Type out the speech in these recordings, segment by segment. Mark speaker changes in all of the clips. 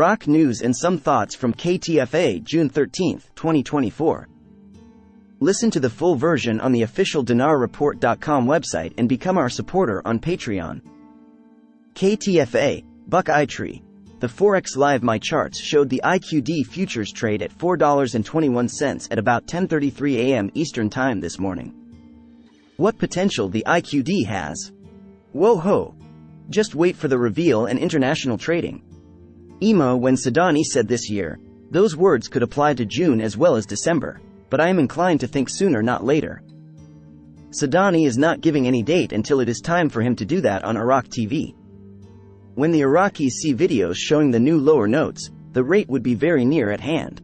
Speaker 1: Iraq news and some thoughts from KTFA, June 13, 2024. Listen to the full version on the official dinarreport.com website and become our supporter on Patreon. KTFA, Buckeye Tree. The Forex Live My Charts showed the IQD futures trade at $4.21 at about 10:33 a.m. Eastern Time this morning. What potential the IQD has? Whoa ho! Just wait for the reveal and international trading. Emo when Sadani said this year, those words could apply to June as well as December, but I am inclined to think sooner not later. Sadani is not giving any date until it is time for him to do that on Iraq TV. When the Iraqis see videos showing the new lower notes, the rate would be very near at hand.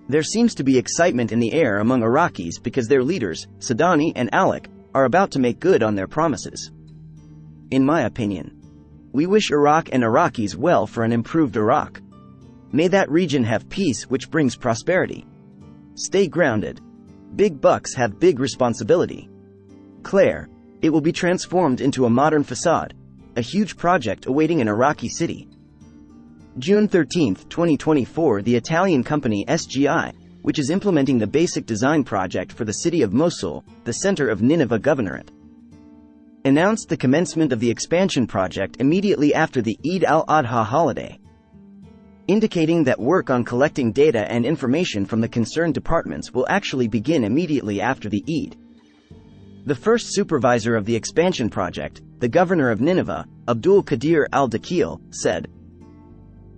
Speaker 1: There seems to be excitement in the air among Iraqis because their leaders, Sadani and Alec, are about to make good on their promises. In my opinion, we wish Iraq and Iraqis well for an improved Iraq. May that region have peace which brings prosperity. Stay grounded. Big bucks have big responsibility. Claire, it will be transformed into a modern facade, a huge project awaiting an Iraqi city. June 13, 2024, the Italian company SGI, which is implementing the basic design project for the city of Mosul, the center of Nineveh Governorate, announced the commencement of the expansion project immediately after the Eid al-Adha holiday, indicating that work on collecting data and information from the concerned departments will actually begin immediately after the Eid. The first supervisor of the expansion project, the governor of Nineveh, Abdul Qadir al-Dakhil, said,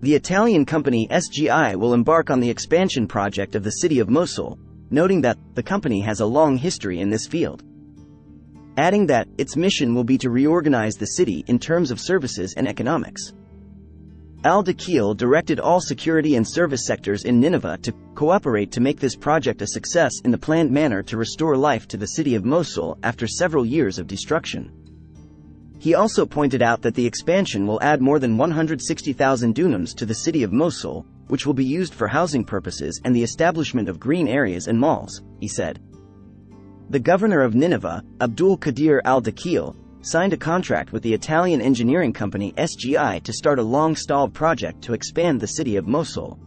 Speaker 1: "The Italian company SGI will embark on the expansion project of the city of Mosul," noting that the company has a long history in this field, adding that its mission will be to reorganize the city in terms of services and economics. Al-Dakhil directed all security and service sectors in Nineveh to cooperate to make this project a success in the planned manner to restore life to the city of Mosul after several years of destruction. He also pointed out that the expansion will add more than 160,000 dunams to the city of Mosul, which will be used for housing purposes and the establishment of green areas and malls, he said. The governor of Nineveh, Abdul Qadir al-Dakhil, signed a contract with the Italian engineering company SGI to start a long-stalled project to expand the city of Mosul.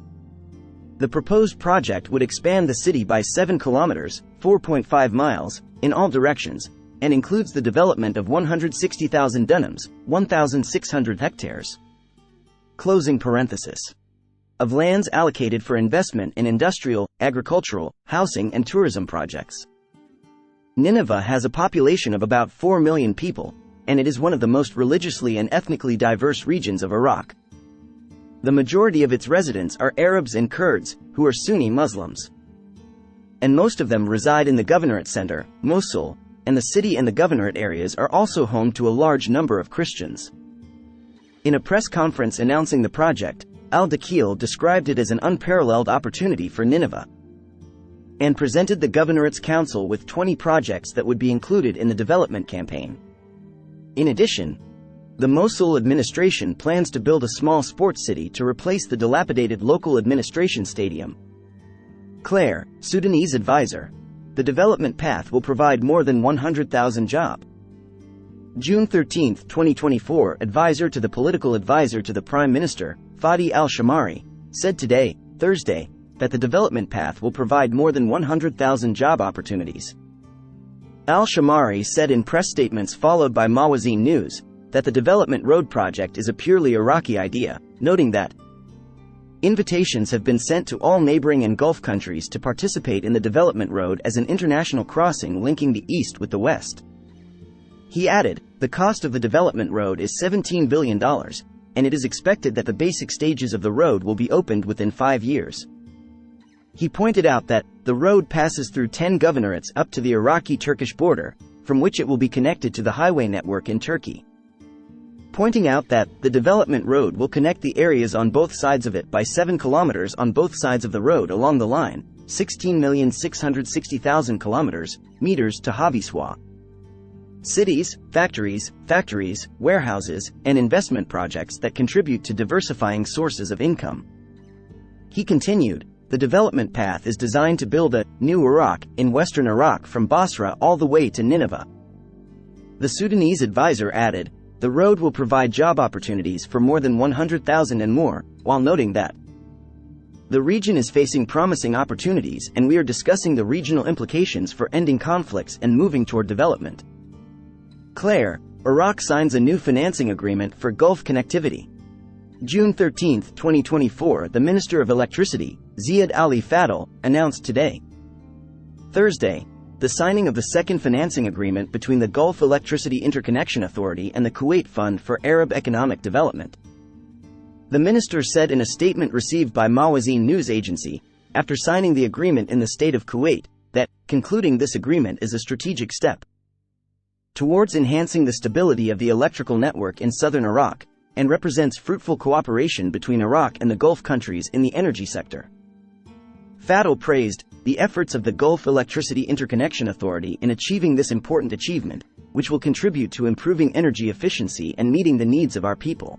Speaker 1: The proposed project would expand the city by 7 kilometers, 4.5 miles, in all directions, and includes the development of 160,000 dunams, 1,600 hectares. Closing parenthesis. Of lands allocated for investment in industrial, agricultural, housing and tourism projects. Nineveh has a population of about 4 million people, and it is one of the most religiously and ethnically diverse regions of Iraq. The majority of its residents are Arabs and Kurds, who are Sunni Muslims. And most of them reside in the governorate center, Mosul, and the city and the governorate areas are also home to a large number of Christians. In a press conference announcing the project, al-Dakhil described it as an unparalleled opportunity for Nineveh, and presented the governorate's council with 20 projects that would be included in the development campaign. In addition, the Mosul administration plans to build a small sports city to replace the dilapidated local administration stadium. Claire, Sudanese advisor. The development path will provide more than 100,000 jobs. June 13, 2024, advisor to the political advisor to the Prime Minister, Fadi al-Shamari, said today, Thursday, that the development path will provide more than 100,000 job opportunities. Al-Shamari said in press statements followed by Mawazin News, that the development road project is a purely Iraqi idea, noting that invitations have been sent to all neighboring and Gulf countries to participate in the development road as an international crossing linking the East with the West. He added, the cost of the development road is $17 billion, and it is expected that the basic stages of the road will be opened within 5 years. He pointed out that the road passes through 10 governorates up to the Iraqi-Turkish border, from which it will be connected to the highway network in Turkey, pointing out that the development road will connect the areas on both sides of it by 7 kilometers on both sides of the road along the line, 16,660,000 meters to Habiswa. Cities, factories, warehouses, and investment projects that contribute to diversifying sources of income. He continued, the development path is designed to build a new Iraq in western Iraq from Basra all the way to Nineveh. The Sudanese advisor added, The road will provide job opportunities for more than 100,000 and more, while noting that the region is facing promising opportunities and we are discussing the regional implications for ending conflicts and moving toward development. Claire, Iraq signs a new financing agreement for Gulf connectivity. June 13, 2024, the Minister of Electricity, Ziad Ali Fadel, announced today, Thursday, the signing of the second financing agreement between the Gulf Electricity Interconnection Authority and the Kuwait Fund for Arab Economic Development. The minister said in a statement received by Mawazin news agency, after signing the agreement in the state of Kuwait, that concluding this agreement is a strategic step towards enhancing the stability of the electrical network in southern Iraq, and represents fruitful cooperation between Iraq and the Gulf countries in the energy sector. Fadel praised the efforts of the Gulf Electricity Interconnection Authority in achieving this important achievement, which will contribute to improving energy efficiency and meeting the needs of our people.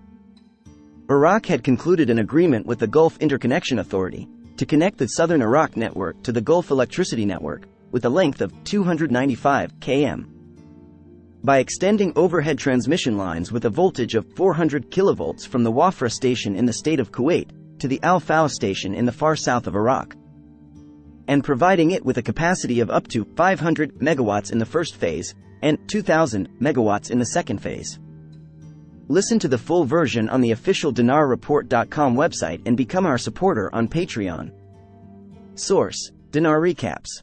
Speaker 1: Iraq had concluded an agreement with the Gulf Interconnection Authority to connect the southern Iraq network to the Gulf Electricity Network, with a length of 295 km. By extending overhead transmission lines with a voltage of 400 kilovolts from the Wafra station in the state of Kuwait to the Al-Faw station in the far south of Iraq, and providing it with a capacity of up to 500 megawatts in the first phase and 2,000 megawatts in the second phase. Listen to the full version on the official dinarreport.com website and become our supporter on Patreon. Source: Dinar Recaps.